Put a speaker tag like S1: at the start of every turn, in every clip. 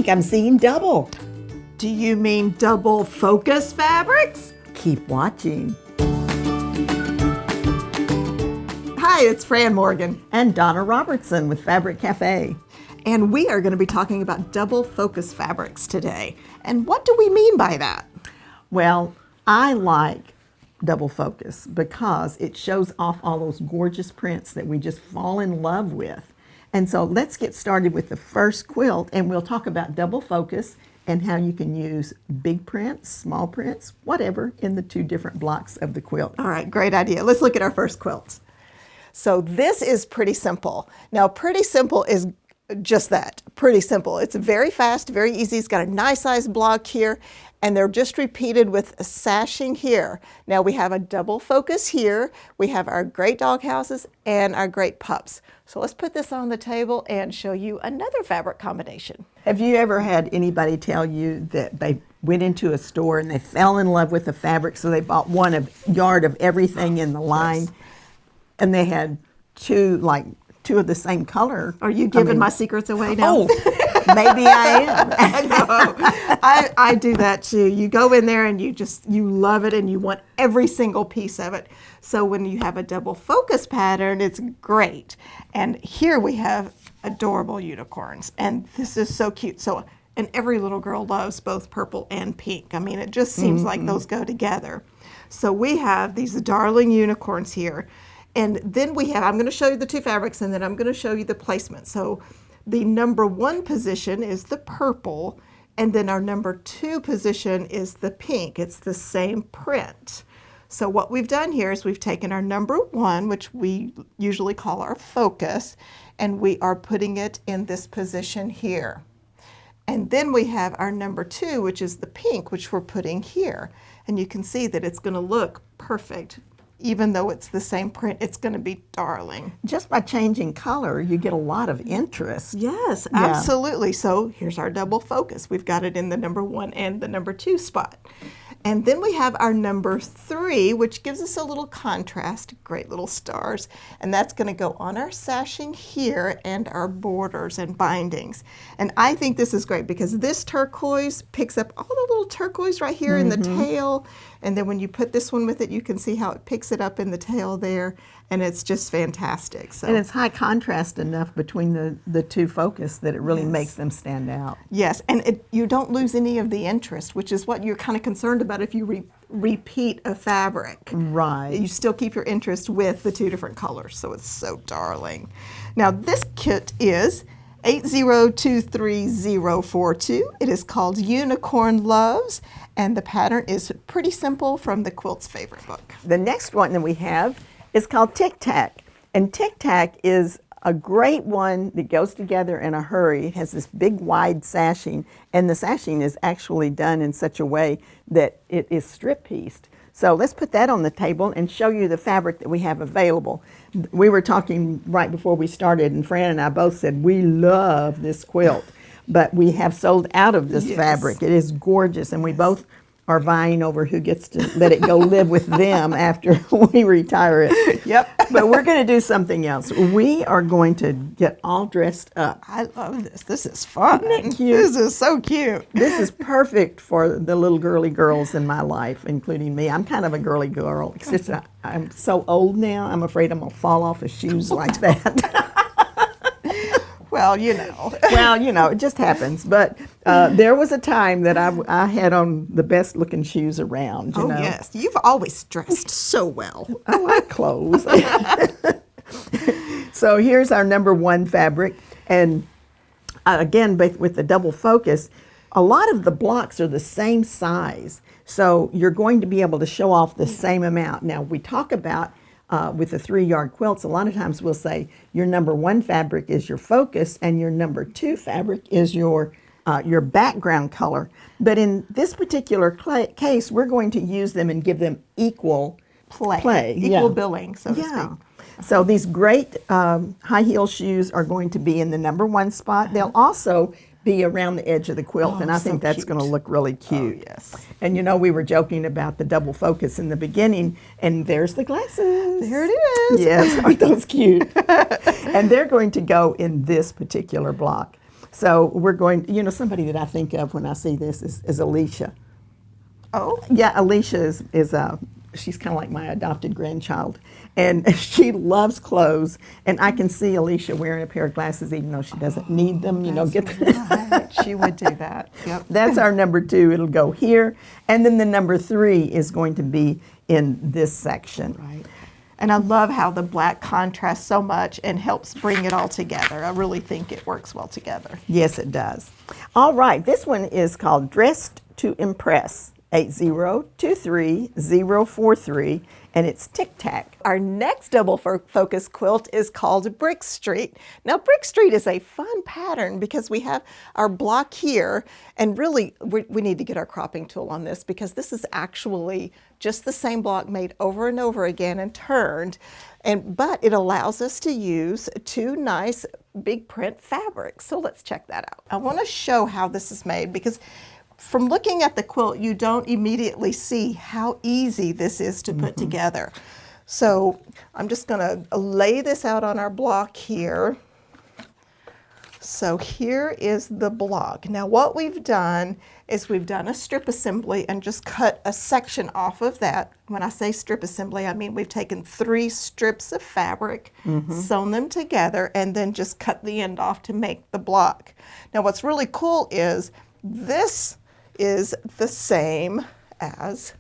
S1: think I'm seeing double.
S2: Do you mean double focus fabrics?
S1: Keep watching.
S2: Hi, it's Fran Morgan.
S1: And Donna Robertson with Fabric Café.
S2: And we are going to be talking about double focus fabrics today. And what do we mean by that?
S1: Well, I like double focus because it shows off all those gorgeous prints that we just fall in love with. And so let's get started with the first quilt, and we'll talk about double focus and how you can use big prints, small prints, whatever, in the two different blocks of the quilt.
S2: All right, great idea. Let's look at our first quilt. So this is pretty simple. Now, pretty simple is just that, pretty simple. It's very fast, very easy. It's got a nice size block here, and they're just repeated with a sashing here. Now we have a double focus here. We have our great dog houses and our great pups. So let's put this on the table and show you another fabric combination.
S1: Have you ever had anybody tell you that they went into a store and they fell in love with the fabric, so they bought one yard of everything in the line, yes, and they had two of the same color?
S2: Are you giving my secrets away now?
S1: Oh, maybe I am.
S2: I do that too. You go in there and you love it and you want every single piece of it. So when you have a double focus pattern, it's great. And here we have adorable unicorns, and this is so cute. And every little girl loves both purple and pink. I mean, it just seems like those go together. So we have these darling unicorns here. And then I'm going to show you the two fabrics, and then I'm going to show you the placement. So the number 1 position is the purple, and then our number 2 position is the pink. It's the same print. So what we've done here is we've taken our number 1, which we usually call our focus, and we are putting it in this position here. And then we have our number 2, which is the pink, which we're putting here. And you can see that it's going to look perfect. Even though it's the same print, it's going to be darling.
S1: Just by changing color, you get a lot of interest.
S2: Yes, absolutely. So here's our double focus. We've got it in the number 1 and the number 2 spot. And then we have our number 3, which gives us a little contrast, great little stars. And that's going to go on our sashing here and our borders and bindings. And I think this is great because this turquoise picks up all the little turquoise right here in the tail. And then when you put this one with it, you can see how it picks it up in the tail there. And it's just fantastic. So.
S1: And it's high contrast enough between the two focus that it really makes them stand out.
S2: Yes, and you don't lose any of the interest, which is what you're kind of concerned about if you repeat a fabric.
S1: Right.
S2: You still keep your interest with the two different colors, so it's so darling. Now this kit is 8023042. It is called Unicorn Loves, and the pattern is pretty simple from the Quilt's Favorite book.
S1: The next one that we have is called Tic Tac, and Tic Tac is a great one that goes together in a hurry. It has this big wide sashing, and the sashing is actually done in such a way that it is strip pieced. So let's put that on the table and show you the fabric that we have available. We were talking right before we started, and Fran and I both said we love this quilt, but we have sold out of this fabric. It is gorgeous, and we both are vying over who gets to let it go live with them after we retire it.
S2: Yep.
S1: But we're going to do something else. We are going to get all dressed up.
S2: I love this. This is fun.
S1: Isn't it cute?
S2: This is so cute.
S1: This is perfect for the little girly girls in my life, including me. I'm kind of a girly girl. It's just I'm so old now, I'm afraid I'm going to fall off of shoes like that.
S2: Well, you know.
S1: Well, you know, it just happens. But there was a time that I had on the best looking shoes around, you know.
S2: Yes. You've always dressed so well.
S1: I like clothes. So here's our number 1 fabric. And again, with the double focus, a lot of the blocks are the same size. So you're going to be able to show off the same amount. Now, we talk about with the 3-yard quilts, a lot of times we'll say your number 1 fabric is your focus and your number 2 fabric is your background color. But in this particular case, we're going to use them and give them equal play.
S2: Equal billing, so to speak.
S1: So these great high heel shoes are going to be in the number 1 spot. They'll also be around the edge of the quilt, and I think that's going to look really cute.
S2: Oh, yes.
S1: And you know, we were joking about the double focus in the beginning, and there's the glasses.
S2: There it is.
S1: Yes, aren't those cute? And they're going to go in this particular block. So we're going, somebody that I think of when I see this is Alicia.
S2: Oh,
S1: Yeah, Alicia is she's kind of like my adopted grandchild, and she loves clothes. And I can see Alicia wearing a pair of glasses, even though she doesn't need them.
S2: right. She would do that. Yep.
S1: That's our number 2. It'll go here, and then the number 3 is going to be in this section.
S2: Right. And I love how the black contrasts so much and helps bring it all together. I really think it works well together.
S1: Yes, it does. All right, this one is called Dressed to Impress. 8023043, and it's Tic Tac.
S2: Our next double focus quilt is called Brick Street. Now, Brick Street is a fun pattern because we have our block here, and really we need to get our cropping tool on this because this is actually just the same block made over and over again and turned, but it allows us to use 2 nice big print fabrics. So let's check that out. I want to show how this is made because from looking at the quilt, you don't immediately see how easy this is to put together. So I'm just going to lay this out on our block here. So here is the block. Now what we've done is we've done a strip assembly and just cut a section off of that. When I say strip assembly, I mean we've taken 3 strips of fabric, sewn them together, and then just cut the end off to make the block. Now what's really cool is this is the same as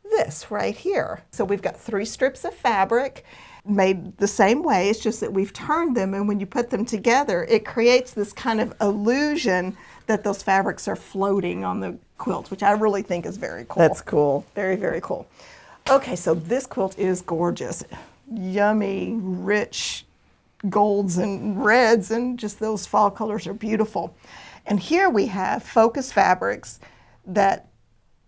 S2: this right here. So we've got 3 strips of fabric made the same way, it's just that we've turned them, and when you put them together, it creates this kind of illusion that those fabrics are floating on the quilt, which I really think is very cool.
S1: That's cool.
S2: Very, very cool. Okay, so this quilt is gorgeous. Yummy, rich golds and reds, and just those fall colors are beautiful. And here we have focus fabrics that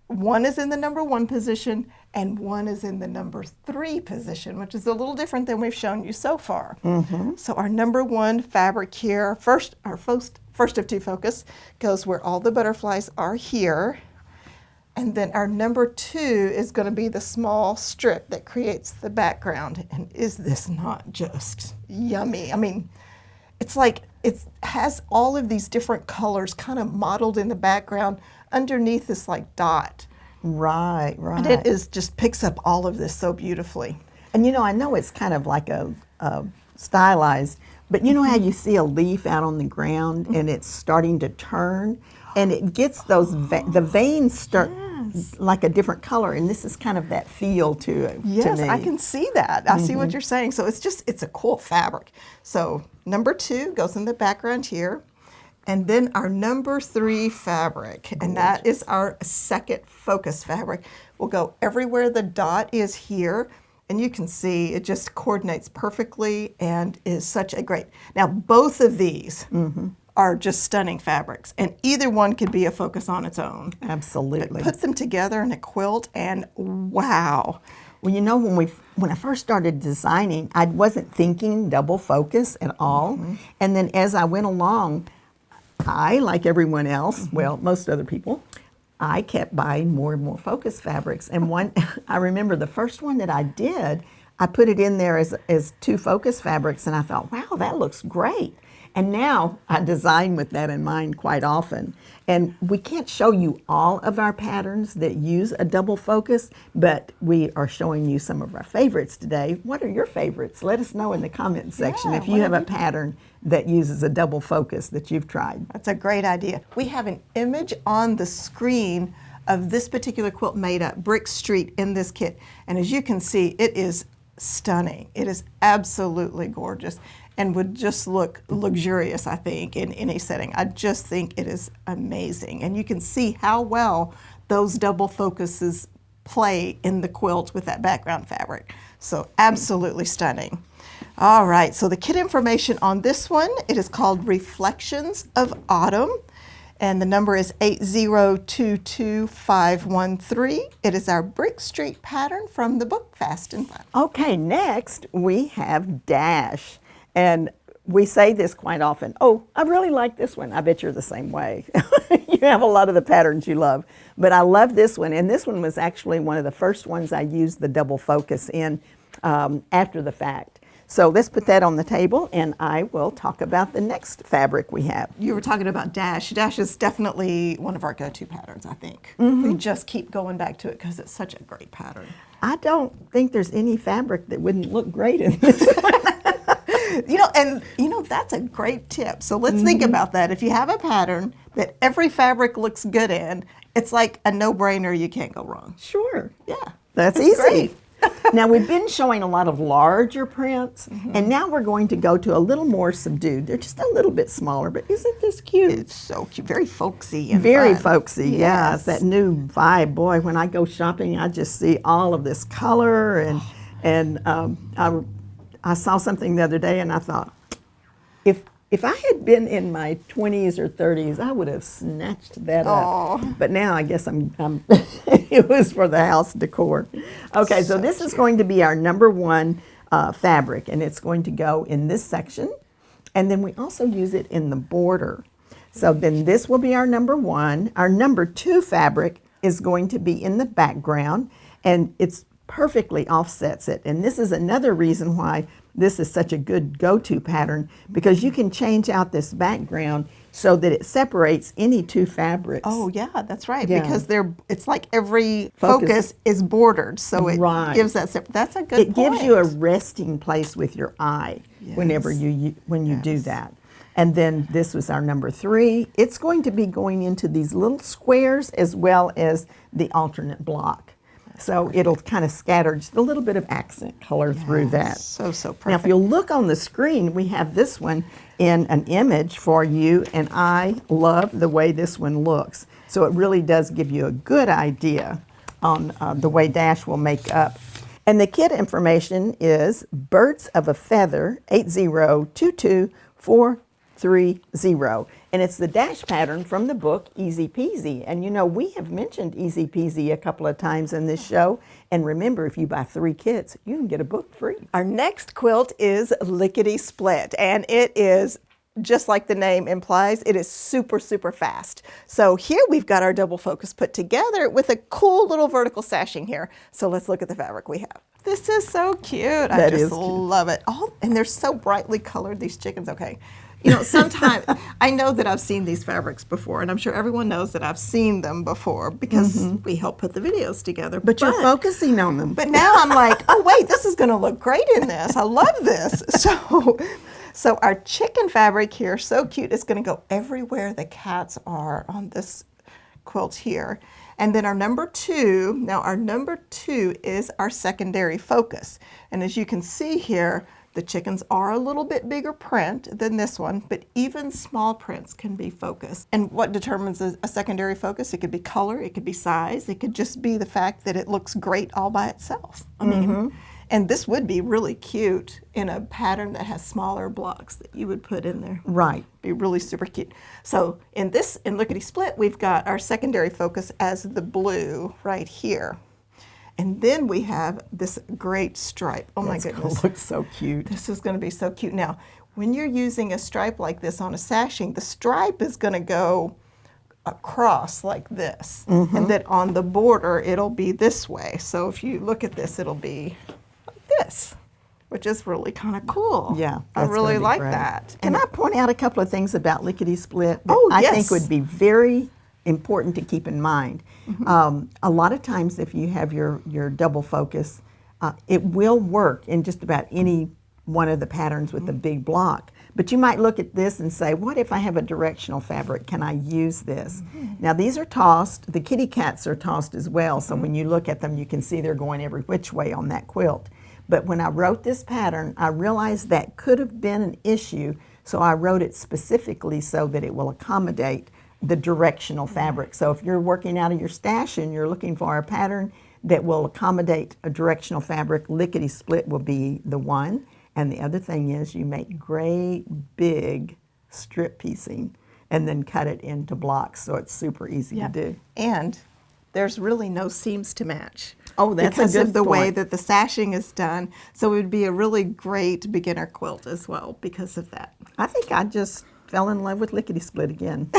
S2: one is in the number 1 position and one is in the number 3 position, which is a little different than we've shown you so far. So our number 1 fabric here, our first of 2 focus, goes where all the butterflies are here. And then our number 2 is going to be the small strip that creates the background. And is this not just yummy? I mean, it's like it has all of these different colors kind of modeled in the background underneath this like dot.
S1: Right.
S2: And it just picks up all of this so beautifully.
S1: And I know it's kind of like a stylized, but you know how you see a leaf out on the ground and it's starting to turn, and it gets those the veins start like a different color, and this is kind of that feel to it.
S2: Yes,
S1: to me.
S2: I can see that. I see what you're saying. So it's a cool fabric. So number 2 goes in the background here. And then our number 3 fabric, and that is our second focus fabric, will go everywhere the dot is here. And you can see it just coordinates perfectly and is such a great. Now, both of these are just stunning fabrics, and either one could be a focus on its own.
S1: Absolutely.
S2: But put them together in a quilt, and wow.
S1: Well, when I first started designing, I wasn't thinking double focus at all. And then as I went along, I, like everyone else, well, most other people, I kept buying more and more focus fabrics. And I remember the first one that I did, I put it in there as 2 focus fabrics, and I thought, wow, that looks great. And now I design with that in mind quite often. And we can't show you all of our patterns that use a double focus, but we are showing you some of our favorites today. What are your favorites? Let us know in the comment section if you have a pattern that uses a double focus that you've tried.
S2: That's a great idea. We have an image on the screen of this particular quilt made up, Brick Street, in this kit. And as you can see, it is stunning. It is absolutely gorgeous and would just look luxurious, I think, in any setting. I just think it is amazing. And you can see how well those double focuses play in the quilt with that background fabric. So absolutely stunning. All right, so the kit information on this one, it is called Reflections of Autumn, and the number is 8022513. It is our Brick Street pattern from the book Fast and Fun.
S1: Okay, next we have Dash. And we say this quite often, oh, I really like this one. I bet you're the same way. You have a lot of the patterns you love. But I love this one, and this one was actually one of the first ones I used the double focus in after the fact. So let's put that on the table, and I will talk about the next fabric we have.
S2: You were talking about Dash. Dash is definitely one of our go-to patterns, I think. We just keep going back to it because it's such a great pattern.
S1: I don't think there's any fabric that wouldn't look great in this.
S2: That's a great tip. So let's think about that. If you have a pattern that every fabric looks good in, it's like a no-brainer. You can't go wrong.
S1: Sure.
S2: Yeah.
S1: That's
S2: It's
S1: easy.
S2: great.
S1: Now, we've been showing a lot of larger prints, and now we're going to go to a little more subdued. They're just a little bit smaller, but isn't this cute?
S2: It's so cute. Very folksy and
S1: Very
S2: fun.
S1: folksy, yeah. It's that new vibe. Boy, when I go shopping, I just see all of this color, and I saw something the other day, and I thought, if I had been in my 20s or 30s, I would have snatched that up. But now I guess I'm it was for the house decor. Okay, so this is going to be our number one fabric, and it's going to go in this section. And then we also use it in the border. So then this will be our number one. Our number two fabric is going to be in the background, and it's perfectly offsets it. And this is another reason why this is such a good go-to pattern, because you can change out this background so that it separates any two fabrics.
S2: Oh yeah, that's right.
S1: Yeah.
S2: Because it's like every focus is bordered, so it gives that. That's a good
S1: It
S2: point.
S1: gives you a resting place with your eye whenever you do that. And then this was our number three. It's going to be going into these little squares as well as the alternate block. So it'll kind of scatter just a little bit of accent color through that.
S2: So perfect.
S1: Now, if you'll look on the screen, we have this one in an image for you, and I love the way this one looks. So it really does give you a good idea on the way Dash will make up. And the kit information is Birds of a Feather 8022430. And it's the Dash pattern from the book Easy Peasy. And we have mentioned Easy Peasy a couple of times in this show. And remember, if you buy 3 kits, you can get a book free.
S2: Our next quilt is Lickity Split, and it is just like the name implies, it is super fast. So here we've got our double focus put together with a cool little vertical sashing here. So let's look at the fabric we have. This is so cute. I just love it. Oh, and they're so brightly colored, these chickens. Okay. Sometimes I know that I've seen these fabrics before, and I'm sure everyone knows that I've seen them before because we help put the videos together.
S1: But you're focusing on them.
S2: But now I'm like, oh wait, this is going to look great in this. I love this. So our chicken fabric here, so cute. It's going to go everywhere the cats are on this quilt here. And then our number two is our secondary focus. And as you can see here, the chickens are a little bit bigger print than this one, but even small prints can be focused. And what determines a secondary focus? It could be color, it could be size, it could just be the fact that it looks great all by itself. I mean, and this would be really cute in a pattern that has smaller blocks that you would put in there.
S1: Right.
S2: Be really super cute. So in Lickity Split, we've got our secondary focus as the blue right here. And then we have this great stripe. Oh my goodness.
S1: It looks so cute.
S2: This is going to be so cute. Now, when you're using a stripe like this on a sashing, the stripe is going to go across like this. And then on the border, it'll be this way. So if you look at this, it'll be like this, which is really kind of cool.
S1: Yeah.
S2: I really like that.
S1: Can I point out a couple of things about Lickity Split that
S2: Oh,
S1: I
S2: yes.
S1: think would be very important to keep in mind? A lot of times if you have your double focus, it will work in just about any one of the patterns with the big block. But you might look at this and say, what if I have a directional fabric? Can I use this? Now these are tossed. The kitty cats are tossed as well. So when you look at them, you can see they're going every which way on that quilt. But when I wrote this pattern, I realized that could have been an issue. So I wrote it specifically so that it will accommodate the directional fabric. So if you're working out of your stash and you're looking for a pattern that will accommodate a directional fabric, Lickity Split will be the one. And the other thing is you make great big strip piecing and then cut it into blocks, so it's super easy to do.
S2: And there's really no seams to match.
S1: Oh, that's
S2: because
S1: a good
S2: of the way
S1: point.
S2: that the sashing is done. So it would be a really great beginner quilt as well because of that.
S1: I think I just fell in love with Lickity Split again.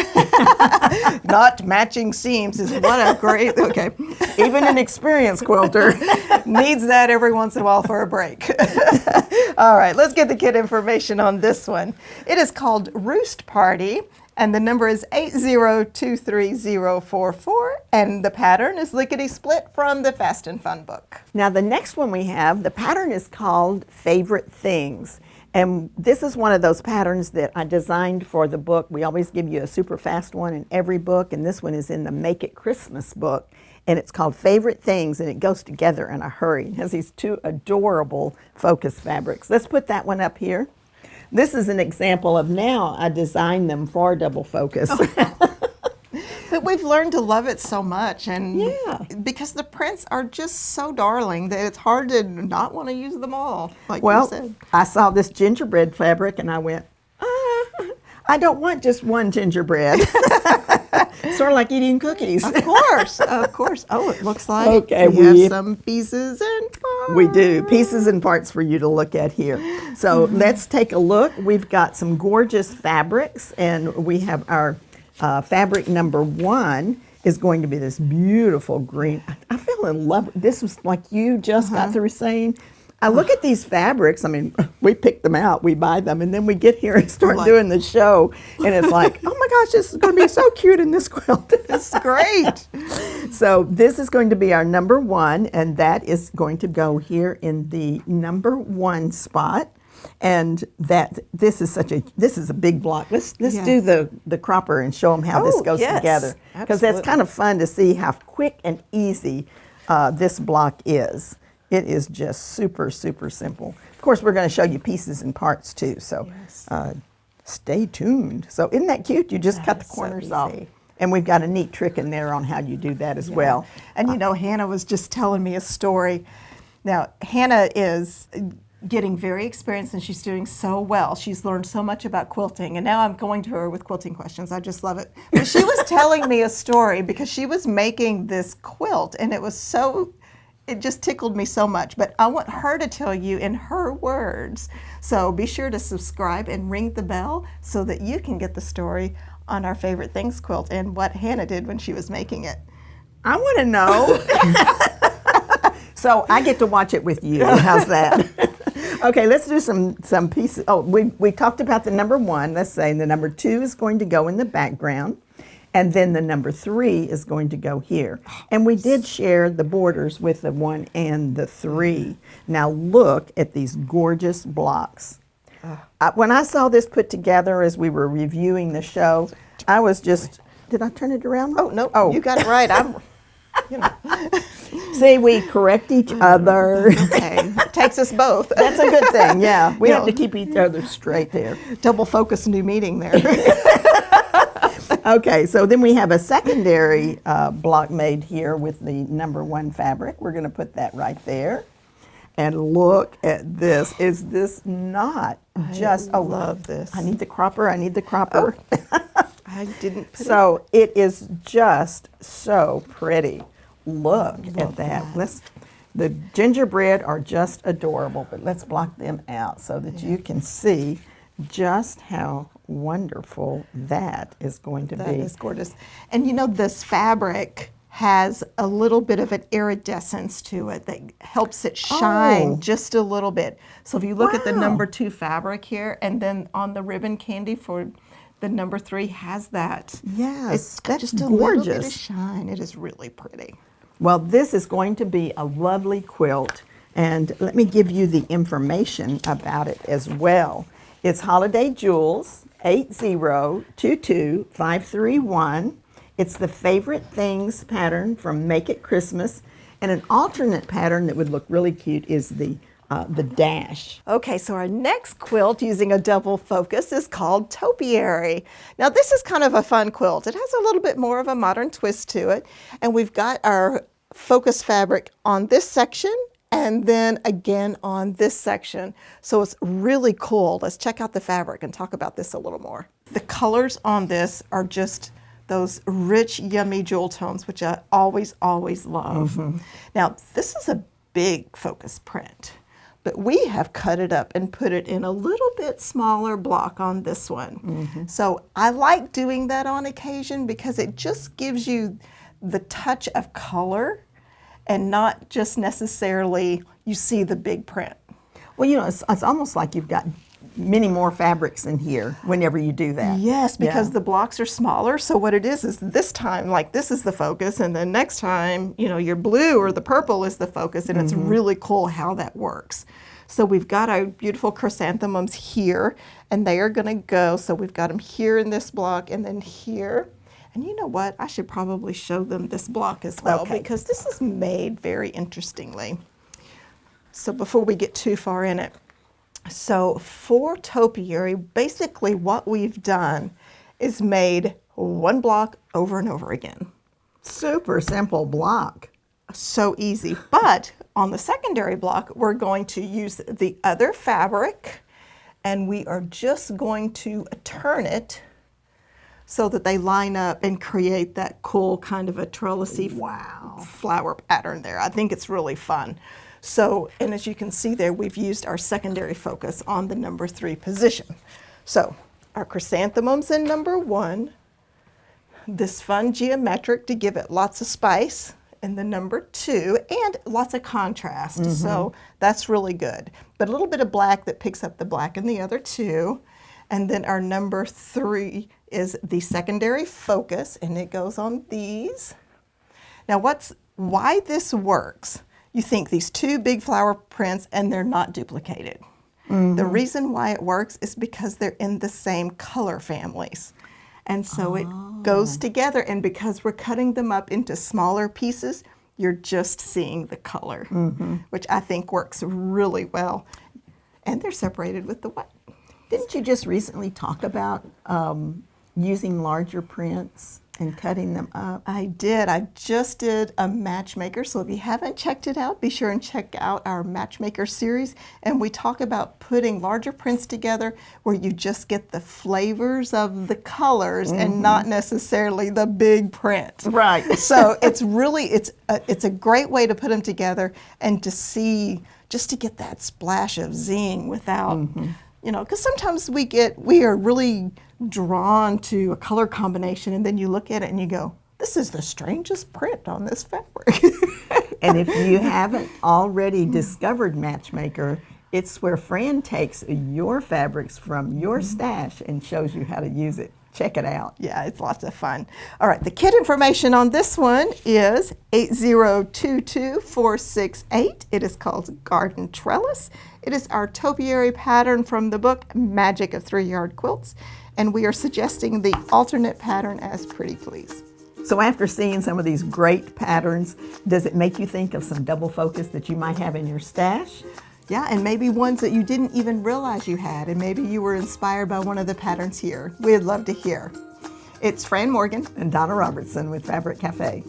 S2: Not matching seams is what a great, okay.
S1: Even an experienced quilter
S2: Needs that every once in a while for a break. All right, let's get the kit information on this one. It is called Roost Party, and the number is 8023044, and the pattern is Lickety Split from the Fast and Fun book.
S1: Now the next one we have, the pattern is called Favorite Things. And this is one of those patterns that I designed for the book. We always give you a super fast one in every book, and this one is in the Make It Christmas book. And it's called Favorite Things, and it goes together in a hurry. It has these two adorable focus fabrics. Let's put that one up here. This is an example of now I designed them for double focus.
S2: But we've learned to love it so much, and
S1: Yeah.
S2: because the prints are just so darling that it's hard to not want to use them all, like you
S1: Well,
S2: said.
S1: I saw this gingerbread fabric and I went, I don't want just one gingerbread. Sort of like eating cookies.
S2: Of course, of course. Oh, it looks like
S1: Okay,
S2: we have
S1: we-
S2: some pieces and parts.
S1: We do, pieces and parts for you to look at here. So let's take a look. We've got some gorgeous fabrics, and we have our fabric number 1 is going to be this beautiful green. I fell in love. This was like you just got through saying. I look at these fabrics, I mean, we pick them out, we buy them, and then we get here and start
S2: Like-
S1: doing the show, and it's like, oh my gosh, this is going to be so cute in this quilt.
S2: It's great.
S1: So this is going to be our number 1, and that is going to go here in the number 1 spot. And that this is a big block. Let's
S2: Yeah.
S1: do the cropper and show them how this
S2: Oh,
S1: goes
S2: yes,
S1: together, because that's
S2: absolutely.
S1: kind of fun to see how quick and easy this block is. It is just super, super simple. Of course, we're going to show you pieces and parts too, so
S2: Yes.
S1: stay tuned. So isn't that cute? You just
S2: That
S1: cut the
S2: is so
S1: corners off.
S2: easy.
S1: And we've got a neat trick in there on how you do that as well.
S2: And you know, Hannah was just telling me a story. Now, Hannah is getting very experienced and she's doing so well. She's learned so much about quilting, and now I'm going to her with quilting questions. I just love it. But she was telling me a story because she was making this quilt, and it just tickled me so much. But I want her to tell you in her words. So be sure to subscribe and ring the bell so that you can get the story on our Favorite Things quilt and what Hannah did when she was making it.
S1: I want to know. So I get to watch it with you. How's that? Okay, let's do some pieces. Oh, we talked about the number 1. Let's say the number 2 is going to go in the background, and then the number 3 is going to go here. And we did share the borders with the 1 and the 3. Now look at these gorgeous blocks. When I saw this put together as we were reviewing the show, I was just, did I turn it around?
S2: Oh, no, you got it right.
S1: See, we correct each other.
S2: Okay, takes us both.
S1: That's a good thing, yeah. We
S2: You
S1: have
S2: know.
S1: to keep each other straight there.
S2: Double focus new meeting there.
S1: Okay, so then we have a secondary block made here with the number 1 fabric. We're going to put that right there. And look at this. Is this not just,
S2: I love this.
S1: I need the cropper, I need the cropper.
S2: I didn't put
S1: So it is just so pretty. Look at that. The gingerbread are just adorable, but let's block them out so that you can see just how wonderful that is going to
S2: That
S1: be.
S2: is gorgeous. And you know, this fabric has a little bit of an iridescence to it that helps it shine
S1: Oh.
S2: just a little bit. So if you look at the
S1: Wow.
S2: number 2 fabric here, and then on the ribbon candy for the number 3 has that.
S1: Yes,
S2: It's got
S1: that's
S2: just a little bit of
S1: gorgeous.
S2: shine. It is really pretty.
S1: Well, this is going to be a lovely quilt, and let me give you the information about it as well. It's Holiday Jewels 8022531. It's the Favorite Things pattern from Make It Christmas, and an alternate pattern that would look really cute is the dash.
S2: Okay, so our next quilt using a double focus is called Topiary. Now this is kind of a fun quilt. It has a little bit more of a modern twist to it, and we've got our focus fabric on this section and then again on this section. So it's really cool. Let's check out the fabric and talk about this a little more. The colors on this are just those rich, yummy jewel tones, which I always, always love. Now, this is a big focus print, But we have cut it up and put it in a little bit smaller block on this one. So I like doing that on occasion because it just gives you the touch of color and not just necessarily you see the big print.
S1: Well, you know, it's almost like you've got many more fabrics in here whenever you do that.
S2: Yes, because
S1: Yeah.
S2: the blocks are smaller. So what it is this time, like this is the focus, and then next time, you know, your blue or the purple is the focus, and it's really cool how that works. So we've got our beautiful chrysanthemums here, and they are gonna go, so we've got them here in this block, and then here. And you know what, I should probably show them this block as well,
S1: Okay.
S2: because this is made very interestingly. So before we get too far in it, so for Topiary, basically what we've done is made one block over and over again.
S1: Super simple block.
S2: So easy. But on the secondary block, we're going to use the other fabric, and we are just going to turn it so that they line up and create that cool kind of a trellisy flower pattern there. I think it's really fun. So, and as you can see there, we've used our secondary focus on the number 3 position. So our chrysanthemums in number 1, this fun geometric to give it lots of spice in the number 2, and lots of contrast. So that's really good. But a little bit of black that picks up the black in the other 2. And then our number 3 is the secondary focus, and it goes on these. Now why this works, you think these 2 big flower prints and they're not duplicated. The reason why it works is because they're in the same color families. And so it goes together, and because we're cutting them up into smaller pieces, you're just seeing the color, which I think works really well. And they're separated with the white.
S1: Didn't you just recently talk about using larger prints and cutting them up?
S2: I did. I just did a matchmaker. So if you haven't checked it out, be sure and check out our matchmaker series. And we talk about putting larger prints together where you just get the flavors of the colors and not necessarily the big print.
S1: Right.
S2: So it's really, it's a great way to put them together and to see, just to get that splash of zing without, you know, because sometimes we are really drawn to a color combination, and then you look at it and you go, this is the strangest print on this fabric.
S1: And if you haven't already discovered Matchmaker, it's where Fran takes your fabrics from your stash and shows you how to use it. Check it out.
S2: Yeah, it's lots of fun. All right, the kit information on this one is 8022468. It is called Garden Trellis. It is our topiary pattern from the book Magic of 3-Yard Quilts, and we are suggesting the alternate pattern as Pretty Please.
S1: So after seeing some of these great patterns, does it make you think of some double focus that you might have in your stash?
S2: Yeah, and maybe ones that you didn't even realize you had, and maybe you were inspired by one of the patterns here. We'd love to hear. It's Fran Morgan
S1: And Donna Robertson with Fabric Café.